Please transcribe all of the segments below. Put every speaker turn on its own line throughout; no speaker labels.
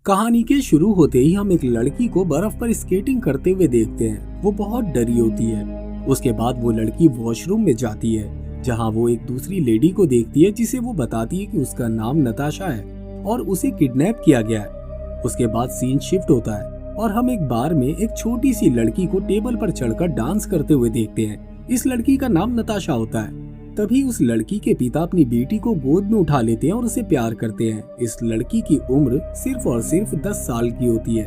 कहानी के शुरू होते ही हम एक लड़की को बर्फ पर स्केटिंग करते हुए देखते हैं। वो बहुत डरी होती है। उसके बाद वो लड़की वॉशरूम में जाती है, जहां वो एक दूसरी लेडी को देखती है, जिसे वो बताती है कि उसका नाम नताशा है और उसे किडनैप किया गया है। उसके बाद सीन शिफ्ट होता है और हम एक बार में एक छोटी सी लड़की को टेबल पर चढ़कर डांस करते हुए देखते हैं। इस लड़की का नाम नताशा होता है। तभी उस लड़की के पिता अपनी बेटी को गोद में उठा लेते हैं और उसे प्यार करते हैं। इस लड़की की उम्र सिर्फ और सिर्फ 10 साल की होती है।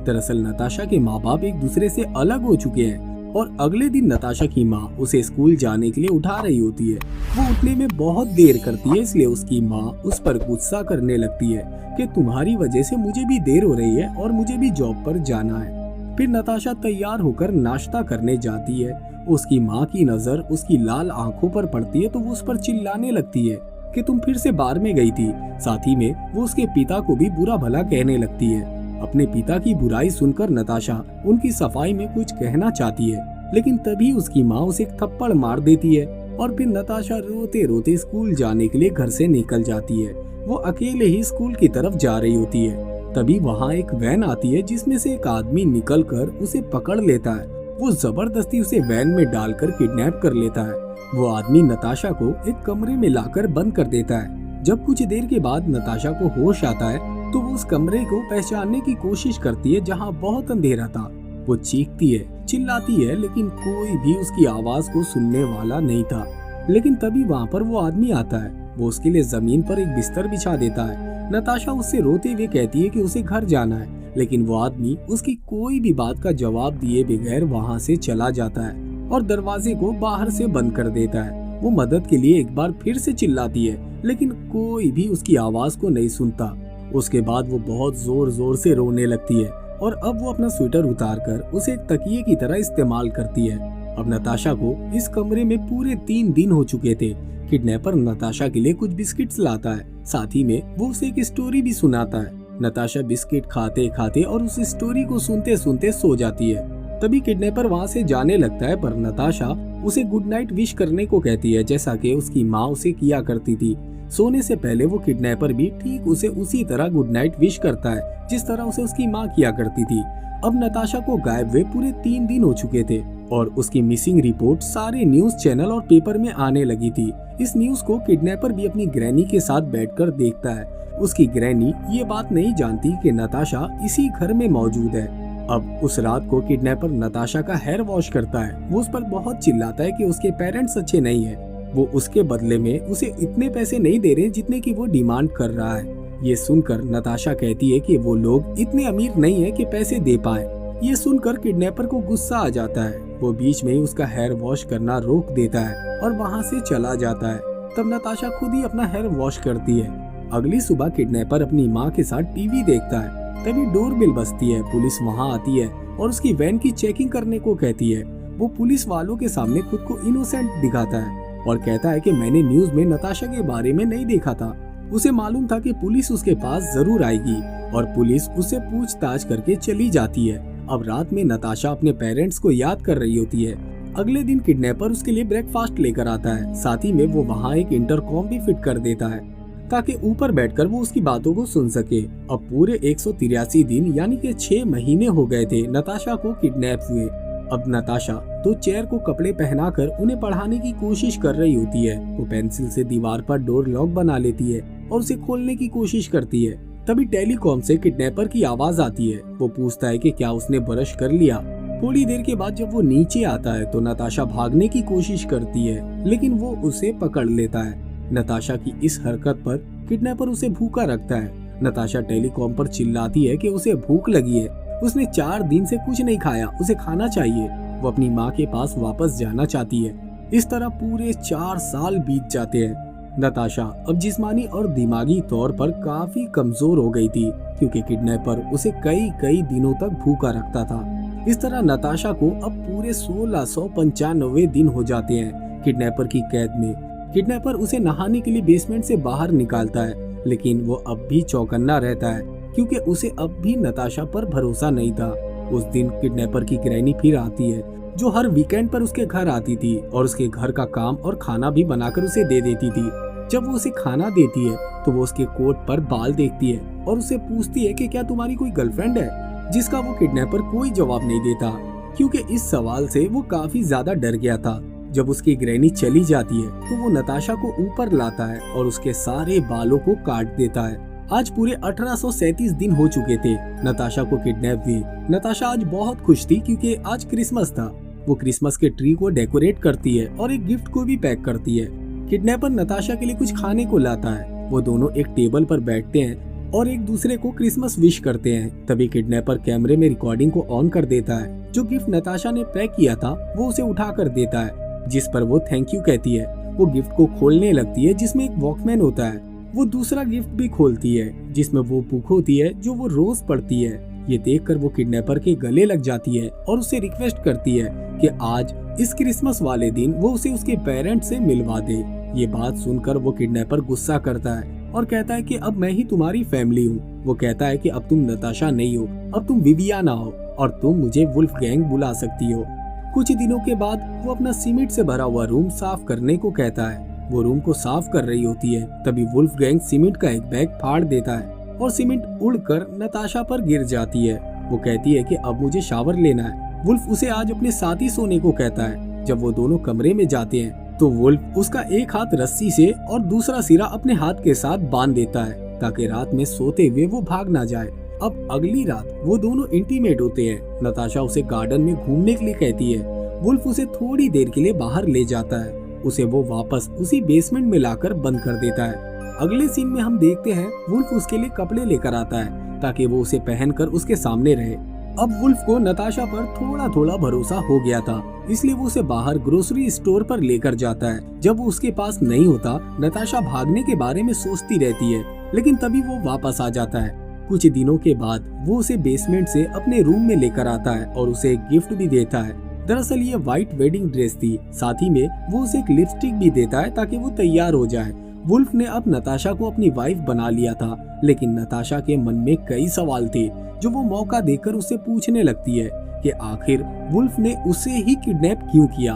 दरअसल नताशा के माँ बाप एक दूसरे से अलग हो चुके हैं और अगले दिन नताशा की माँ उसे स्कूल जाने के लिए उठा रही होती है। वो उठने में बहुत देर करती है, इसलिए उसकी माँ उस पर गुस्सा करने लगती है कि तुम्हारी वजह से मुझे भी देर हो रही है और मुझे भी जॉब पर जाना है। फिर नताशा तैयार होकर नाश्ता करने जाती है। उसकी माँ की नजर उसकी लाल आंखों पर पड़ती है तो वो उस पर चिल्लाने लगती है कि तुम फिर से बार में गई थी। साथ ही में वो उसके पिता को भी बुरा भला कहने लगती है। अपने पिता की बुराई सुनकर नताशा उनकी सफाई में कुछ कहना चाहती है, लेकिन तभी उसकी माँ उसे एक थप्पड़ मार देती है और फिर नताशा रोते रोते स्कूल जाने के लिए घर से निकल जाती है। वो अकेले ही स्कूल की तरफ जा रही होती है। तभी वहाँ एक वैन आती है, जिसमें से एक आदमी निकलकर उसे पकड़ लेता है। वो जबरदस्ती उसे वैन में डालकर किडनैप कर लेता है। वो आदमी नताशा को एक कमरे में लाकर बंद कर देता है। जब कुछ देर के बाद नताशा को होश आता है तो वो उस कमरे को पहचानने की कोशिश करती है, जहाँ बहुत अंधेरा था। वो चीखती है, चिल्लाती है, लेकिन कोई भी उसकी आवाज को सुनने वाला नहीं था। लेकिन तभी वहाँ पर वो आदमी आता है। वो उसके लिए जमीन पर एक बिस्तर बिछा देता है। नताशा उससे रोते हुए कहती है कि उसे घर जाना है, लेकिन वो आदमी उसकी कोई भी बात का जवाब दिए बगैर वहाँ से चला जाता है और दरवाजे को बाहर से बंद कर देता है। वो मदद के लिए एक बार फिर से चिल्लाती है, लेकिन कोई भी उसकी आवाज को नहीं सुनता। उसके बाद वो बहुत जोर जोर से रोने लगती है और अब वो अपना स्वेटर उतारकर उसे एक तकिए की तरह इस्तेमाल करती है। अब नताशा को इस कमरे में पूरे 3 दिन हो चुके थे। किडनैपर नताशा के लिए कुछ बिस्किट्स लाता है, साथ ही में वो उसे एक स्टोरी भी सुनाता है। नताशा बिस्किट खाते खाते और उस स्टोरी को सुनते सुनते सो जाती है। तभी किडनैपर वहाँ से जाने लगता है, पर नताशा उसे गुड नाइट विश करने को कहती है, जैसा कि उसकी माँ उसे किया करती थी। सोने से पहले वो किडनैपर भी ठीक उसे उसी तरह गुड नाइट विश करता है, जिस तरह उसे उसकी माँ किया करती थी। अब नताशा को गायब हुए पूरे 3 दिन हो चुके थे और उसकी मिसिंग रिपोर्ट सारे न्यूज चैनल और पेपर में आने लगी थी। इस न्यूज को किडनैपर भी अपनी ग्रैनी के साथ बैठकर देखता है। उसकी ग्रैनी ये बात नहीं जानती कि नताशा इसी घर में मौजूद है। अब उस रात को किडनैपर नताशा का हेयर वॉश करता है। वो उस पर बहुत चिल्लाता है कि उसके पेरेंट्स अच्छे नहीं है। वो उसके बदले में उसे इतने पैसे नहीं दे रहे जितने की वो डिमांड कर रहा है। ये सुनकर नताशा कहती है कि वो लोग इतने अमीर नहीं है कि पैसे दे पाए। ये सुनकर किडनैपर को गुस्सा आ जाता है। वो बीच में ही उसका हेयर वॉश करना रोक देता है और वहाँ से चला जाता है। तब नताशा खुद ही अपना हेयर वॉश करती है। अगली सुबह किडनैपर अपनी माँ के साथ टीवी देखता है। तभी डोरबेल बजती है। पुलिस वहाँ आती है और उसकी वैन की चेकिंग करने को कहती है। वो पुलिस वालों के सामने खुद को इनोसेंट दिखाता है और कहता है कि मैंने न्यूज में नताशा के बारे में नहीं देखा था। उसे मालूम था कि पुलिस उसके पास जरूर आएगी और पुलिस उससे पूछताछ करके चली जाती है। अब रात में नताशा अपने पेरेंट्स को याद कर रही होती है। अगले दिन किडनैपर उसके लिए ब्रेकफास्ट लेकर आता है। साथ ही में वो वहाँ एक इंटरकॉम भी फिट कर देता है ताकि ऊपर बैठकर वो उसकी बातों को सुन सके। अब पूरे 183 दिन यानी कि 6 महीने हो गए थे नताशा को किडनैप हुए। अब नताशा तो चेयर को कपड़े पहनाकर उन्हें पढ़ाने की कोशिश कर रही होती है। वो पेंसिल से दीवार पर डोर लॉक बना लेती है और उसे खोलने की कोशिश करती है। तभी टेलीकॉम से किडनैपर की आवाज आती है। वो पूछता है कि क्या उसने ब्रश कर लिया। थोड़ी देर के बाद जब वो नीचे आता है तो नताशा भागने की कोशिश करती है, लेकिन वो उसे पकड़ लेता है। नताशा की इस हरकत पर किडनैपर उसे भूखा रखता है। नताशा टेलीकॉम पर चिल्लाती है कि उसे भूख लगी है। उसने 4 दिन से कुछ नहीं खाया, उसे खाना चाहिए। वो अपनी माँ के पास वापस जाना चाहती है। इस तरह पूरे 4 साल बीत जाते हैं। नताशा अब जिस्मानी और दिमागी तौर पर काफी कमजोर हो गई थी, क्योंकि किडनैपर उसे कई दिनों तक भूखा रखता था। इस तरह नताशा को अब पूरे 1695 दिन हो जाते हैं किडनैपर की कैद में। किडनैपर उसे नहाने के लिए बेसमेंट से बाहर निकालता है, लेकिन वो अब भी चौकन्ना रहता है, क्योंकि उसे अब भी नताशा पर भरोसा नहीं था। उस दिन किडनैपर की ग्रैनी फिर आती है, जो हर वीकेंड पर उसके घर आती थी और उसके घर का काम और खाना भी बनाकर उसे दे देती थी। जब वो उसे खाना देती है तो वो उसके कोट पर बाल देखती है और उसे पूछती है कि क्या तुम्हारी कोई गर्लफ्रेंड है, जिसका वो किडनैपर कोई जवाब नहीं देता, क्योंकि इस सवाल से वो काफी ज्यादा डर गया था। जब उसकी ग्रैनी चली जाती है तो वो नताशा को ऊपर लाता है और उसके सारे बालों को काट देता है। आज पूरे 1837 दिन हो चुके थे नताशा को किडनैप हुए। नताशा आज बहुत खुश थी क्योंकि आज क्रिसमस था। वो क्रिसमस के ट्री को डेकोरेट करती है और एक गिफ्ट को भी पैक करती है। किडनैपर नताशा के लिए कुछ खाने को लाता है। वो दोनों एक टेबल पर बैठते हैं और एक दूसरे को क्रिसमस विश करते हैं। तभी किडनैपर कैमरे में रिकॉर्डिंग को ऑन कर देता है। जो गिफ्ट नताशा ने पैक किया था वो उसे उठा कर देता है, जिस पर वो थैंक यू कहती है। वो गिफ्ट को खोलने लगती है जिसमें एक वॉकमैन होता है। वो दूसरा गिफ्ट भी खोलती है जिसमें वो बुक होती है जो वो रोज पढ़ती है। ये देखकर वो किडनैपर के गले लग जाती है और उससे रिक्वेस्ट करती है कि आज इस क्रिसमस वाले दिन वो उसे उसके पेरेंट्स से मिलवा दे। ये बात सुनकर वो किडनैपर गुस्सा करता है और कहता है कि अब मैं ही तुम्हारी फैमिली हूँ। वो कहता है कि अब तुम नताशा नहीं हो, अब तुम विवियाना हो और तुम मुझे वुल्फ गैंग बुला सकती हो। कुछ दिनों के बाद वो अपना सीमेंट से भरा हुआ रूम साफ करने को कहता है। वो रूम को साफ कर रही होती है, तभी वुल्फ गैंग सीमेंट का एक बैग फाड़ देता है और सीमेंट उड़कर नताशा पर गिर जाती है। वो कहती है कि अब मुझे शावर लेना है। वुल्फ उसे आज अपने साथ ही सोने को कहता है। जब वो दोनों कमरे में जाते हैं तो वुल्फ उसका एक हाथ रस्सी से और दूसरा सिरा अपने हाथ के साथ बांध देता है ताकि रात में सोते हुए वो भाग ना जाए। अब अगली रात वो दोनों इंटीमेट होते हैं। नताशा उसे गार्डन में घूमने के लिए कहती है। वुल्फ उसे थोड़ी देर के लिए बाहर ले जाता है। उसे वो वापस उसी बेसमेंट में लाकर बंद कर देता है। अगले सीन में हम देखते हैं वुल्फ उसके लिए कपड़े लेकर आता है ताकि वो उसे पहनकर उसके सामने रहे। अब वुल्फ को नताशा पर थोड़ा थोड़ा भरोसा हो गया था, इसलिए वो उसे बाहर ग्रोसरी स्टोर पर लेकर जाता है। जब वो उसके पास नहीं होता, नताशा भागने के बारे में सोचती रहती है, लेकिन तभी वो वापस आ जाता है। कुछ दिनों के बाद वो उसे बेसमेंट से अपने रूम में लेकर आता है और उसे एक गिफ्ट भी देता है। दरअसल ये व्हाइट वेडिंग ड्रेस थी। साथ ही में वो उसे एक लिपस्टिक भी देता है ताकि वो तैयार हो जाए। वुल्फ ने अब नताशा को अपनी वाइफ बना लिया था, लेकिन नताशा के मन में कई सवाल थे जो वो मौका देकर उससे पूछने लगती है कि आखिर वुल्फ ने उसे ही किडनैप क्यों किया।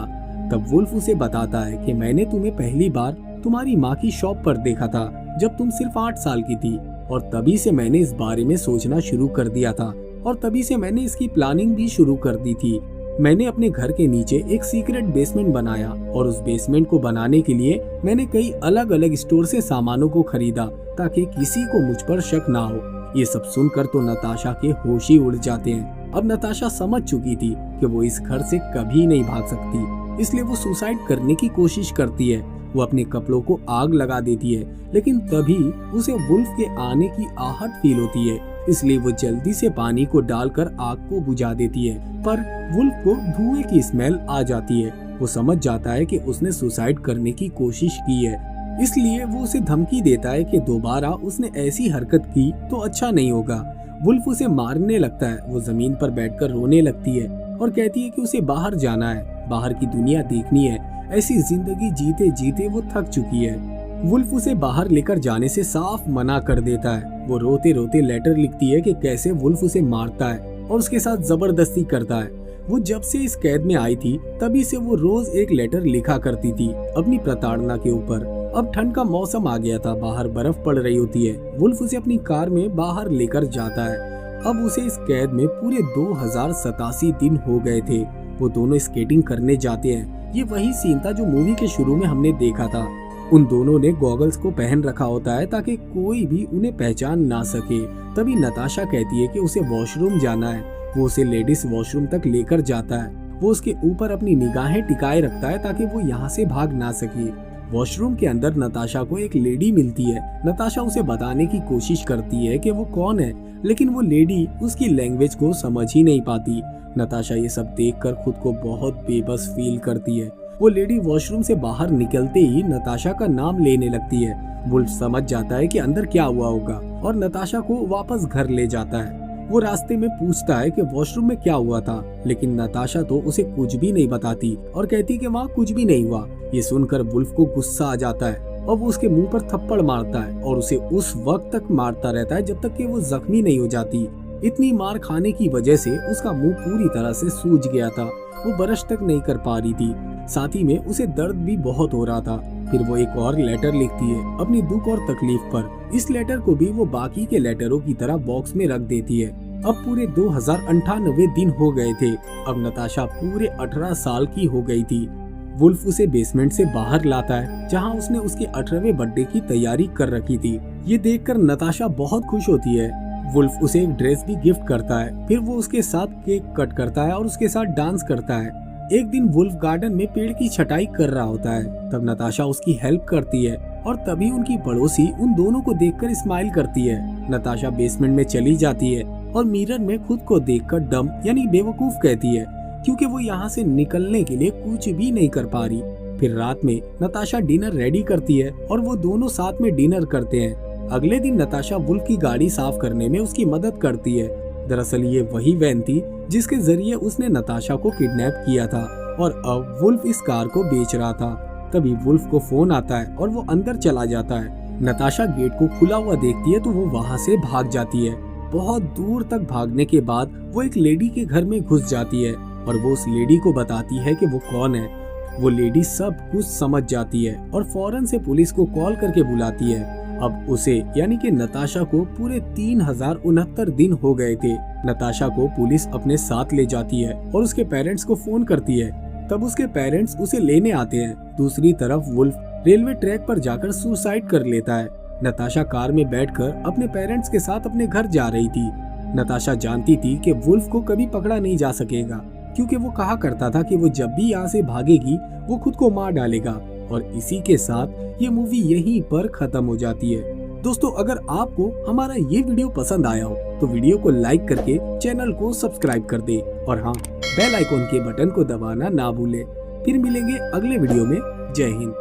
तब वुल्फ उसे बताता है कि मैंने तुम्हें पहली बार तुम्हारी माँ की शॉप पर देखा था जब तुम सिर्फ 8 साल की थी, और तभी से मैंने इस बारे में सोचना शुरू कर दिया था और तभी से मैंने इसकी प्लानिंग भी शुरू कर दी थी। मैंने अपने घर के नीचे एक सीक्रेट बेसमेंट बनाया और उस बेसमेंट को बनाने के लिए मैंने कई अलग अलग स्टोर से सामानों को खरीदा ताकि किसी को मुझ पर शक ना हो। ये सब सुनकर तो नताशा के होश ही उड़ जाते हैं। अब नताशा समझ चुकी थी कि वो इस घर से कभी नहीं भाग सकती, इसलिए वो सुसाइड करने की कोशिश करती है। वो अपने कपड़ों को आग लगा देती है, लेकिन तभी उसे वुल्फ के आने की आहट फील होती है, इसलिए वो जल्दी से पानी को डालकर आग को बुझा देती है। पर वुल्फ को धुएं की स्मेल आ जाती है। वो समझ जाता है कि उसने सुसाइड करने की कोशिश की है, इसलिए वो उसे धमकी देता है कि दोबारा उसने ऐसी हरकत की तो अच्छा नहीं होगा। वुल्फ उसे मारने लगता है। वो जमीन पर बैठकर रोने लगती है और कहती है कि उसे बाहर जाना है, बाहर की दुनिया देखनी है। ऐसी जिंदगी जीते जीते वो थक चुकी है। वुल्फ उसे बाहर लेकर जाने से साफ मना कर देता है। वो रोते रोते लेटर लिखती है कि कैसे वुल्फ उसे मारता है और उसके साथ जबरदस्ती करता है। वो जब से इस कैद में आई थी तभी से वो रोज एक लेटर लिखा करती थी अपनी प्रताड़ना के ऊपर। अब ठंड का मौसम आ गया था, बाहर बर्फ पड़ रही होती है। वुल्फ उसे अपनी कार में बाहर लेकर जाता है। अब उसे इस कैद में पूरे 2087 दिन हो गए थे। वो दोनों स्केटिंग करने जाते हैं। ये वही सीन था जो मूवी के शुरू में हमने देखा था। उन दोनों ने गॉगल्स को पहन रखा होता है ताकि कोई भी उन्हें पहचान ना सके। तभी नताशा कहती है कि उसे वॉशरूम जाना है। वो उसे लेडीज वॉशरूम तक लेकर जाता है। वो उसके ऊपर अपनी निगाहें टिकाए रखता है ताकि वो यहाँ से भाग ना सके। वॉशरूम के अंदर नताशा को एक लेडी मिलती है। नताशा उसे बताने की कोशिश करती है कि वो कौन है, लेकिन वो लेडी उसकी लैंग्वेज को समझ ही नहीं पाती। नताशा ये सब देखकर खुद को बहुत बेबस फील करती है। वो लेडी वॉशरूम से बाहर निकलते ही नताशा का नाम लेने लगती है। वुल्फ समझ जाता है कि अंदर क्या हुआ होगा और नताशा को वापस घर ले जाता है। वो रास्ते में पूछता है कि वॉशरूम में क्या हुआ था, लेकिन नताशा तो उसे कुछ भी नहीं बताती और कहती कि वहाँ कुछ भी नहीं हुआ। ये सुनकर वुल्फ को गुस्सा आ जाता है और वो उसके मुंह पर थप्पड़ मारता है और उसे उस वक्त तक मारता रहता है जब तक कि वो जख्मी नहीं हो जाती। इतनी मार खाने की वजह से उसका मुंह पूरी तरह से सूज गया था। वो ब्रश तक नहीं कर पा रही थी, साथ ही में उसे दर्द भी बहुत हो रहा था। फिर वो एक और लेटर लिखती है अपनी दुख और तकलीफ पर। इस लेटर को भी वो बाकी के लेटरों की तरह बॉक्स में रख देती है। अब पूरे 2098 दिन हो गए थे। अब नताशा पूरे 18 साल की हो गई थी। वुल्फ उसे बेसमेंट से बाहर लाता है, जहां उसने उसके 18वें बर्थडे की तैयारी कर रखी थी। ये देखकर नताशा बहुत खुश होती है। वुल्फ उसे एक ड्रेस भी गिफ्ट करता है। फिर वो उसके साथ केक कट करता है और उसके साथ डांस करता है। एक दिन वुल्फ गार्डन में पेड़ की छटाई कर रहा होता है, तब नताशा उसकी हेल्प करती है और तभी उनकी पड़ोसी उन दोनों को देखकर स्माइल करती है। नताशा बेसमेंट में चली जाती है और मिरर में खुद को देखकर डम यानी बेवकूफ कहती है, क्योंकि वो यहाँ से निकलने के लिए कुछ भी नहीं कर पा रही। फिर रात में नताशा डिनर रेडी करती है और वो दोनों साथ में डिनर करते हैं। अगले दिन नताशा वुल्फ की गाड़ी साफ करने में उसकी मदद करती है। दरअसल ये वही वैन थी जिसके जरिए उसने नताशा को किडनैप किया था और अब वुल्फ इस कार को बेच रहा था। तभी वुल्फ को फोन आता है और वो अंदर चला जाता है। नताशा गेट को खुला हुआ देखती है तो वो वहाँ से भाग जाती है। बहुत दूर तक भागने के बाद वो एक लेडी के घर में घुस जाती है और वो उस लेडी को बताती है कि वो कौन है। वो लेडी सब कुछ समझ जाती है और फौरन से पुलिस को कॉल करके बुलाती है। अब उसे यानी कि नताशा को पूरे 3069 दिन हो गए थे। नताशा को पुलिस अपने साथ ले जाती है और उसके पेरेंट्स को फोन करती है। तब उसके पेरेंट्स उसे लेने आते हैं। दूसरी तरफ वुल्फ रेलवे ट्रैक पर जाकर सुसाइड कर लेता है। नताशा कार में बैठकर अपने पेरेंट्स के साथ अपने घर जा रही थी। नताशा जानती थी कि वुल्फ को कभी पकड़ा नहीं जा सकेगा, क्योंकि वो कहा करता था कि वो जब भी यहाँ से भागेगी वो खुद को मार डालेगा। और इसी के साथ ये मूवी यहीं पर खत्म हो जाती है। दोस्तों, अगर आपको हमारा ये वीडियो पसंद आया हो तो वीडियो को लाइक करके चैनल को सब्सक्राइब कर दे और हाँ, बेल आइकॉन के बटन को दबाना ना भूले। फिर मिलेंगे अगले वीडियो में। जय हिंद।